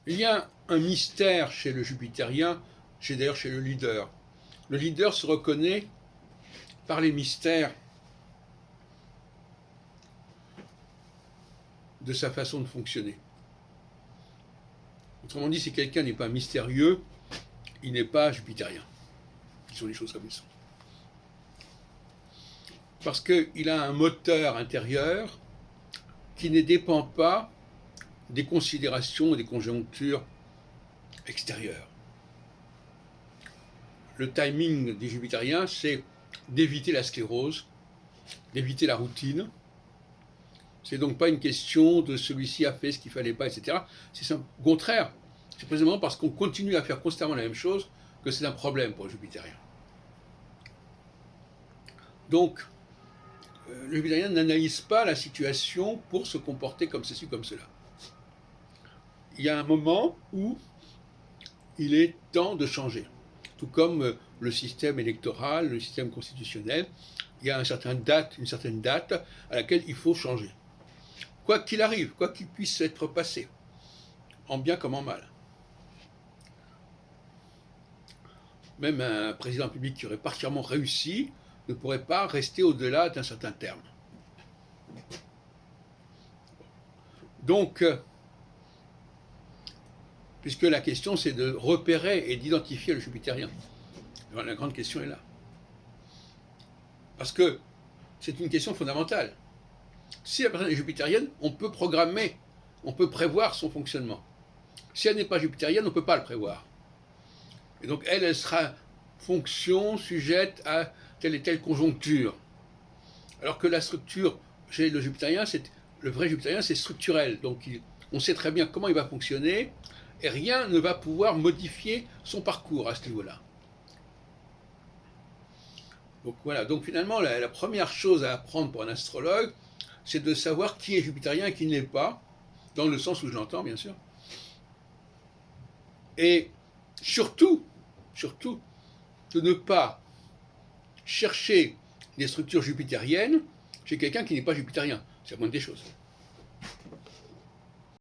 Il y a un mystère chez le jupitérien, d'ailleurs chez le leader. Le leader se reconnaît par les mystères de sa façon de fonctionner. Autrement dit, si quelqu'un n'est pas mystérieux, il n'est pas jupitérien. Ce sont les choses comme elles sont. Parce qu'il a un moteur intérieur qui ne dépend pas des considérations et des conjonctures extérieures. Le timing des jupitériens, c'est d'éviter la sclérose, d'éviter la routine. C'est donc pas une question de celui-ci a fait ce qu'il fallait pas, etc. C'est au contraire. C'est précisément parce qu'on continue à faire constamment la même chose que c'est un problème pour le jupitérien. Donc, le jupitérien n'analyse pas la situation pour se comporter comme ceci ou comme cela. Il y a un moment où il est temps de changer. Tout comme le système électoral, le système constitutionnel, il y a une certaine date à laquelle il faut changer. Quoi qu'il arrive, quoi qu'il puisse être passé, en bien comme en mal. Même un président de la République qui aurait particulièrement réussi ne pourrait pas rester au-delà d'un certain terme. Donc, puisque la question c'est de repérer et d'identifier le jupitérien. Alors, la grande question est là. Parce que c'est une question fondamentale. Si la personne est jupitérienne, on peut programmer, on peut prévoir son fonctionnement. Si elle n'est pas jupitérienne, on ne peut pas le prévoir. Et donc elle sera fonction sujette à telle et telle conjoncture. Alors que la structure chez le jupitérien, le vrai jupitérien, c'est structurel. Donc on sait très bien comment il va fonctionner et rien ne va pouvoir modifier son parcours à ce niveau-là. Donc voilà, donc finalement la première chose à apprendre pour un astrologue, c'est de savoir qui est jupitérien et qui ne l'est pas, dans le sens où je l'entends bien sûr. Et surtout, de ne pas chercher des structures jupitériennes chez quelqu'un qui n'est pas jupitérien. C'est la moindre des choses.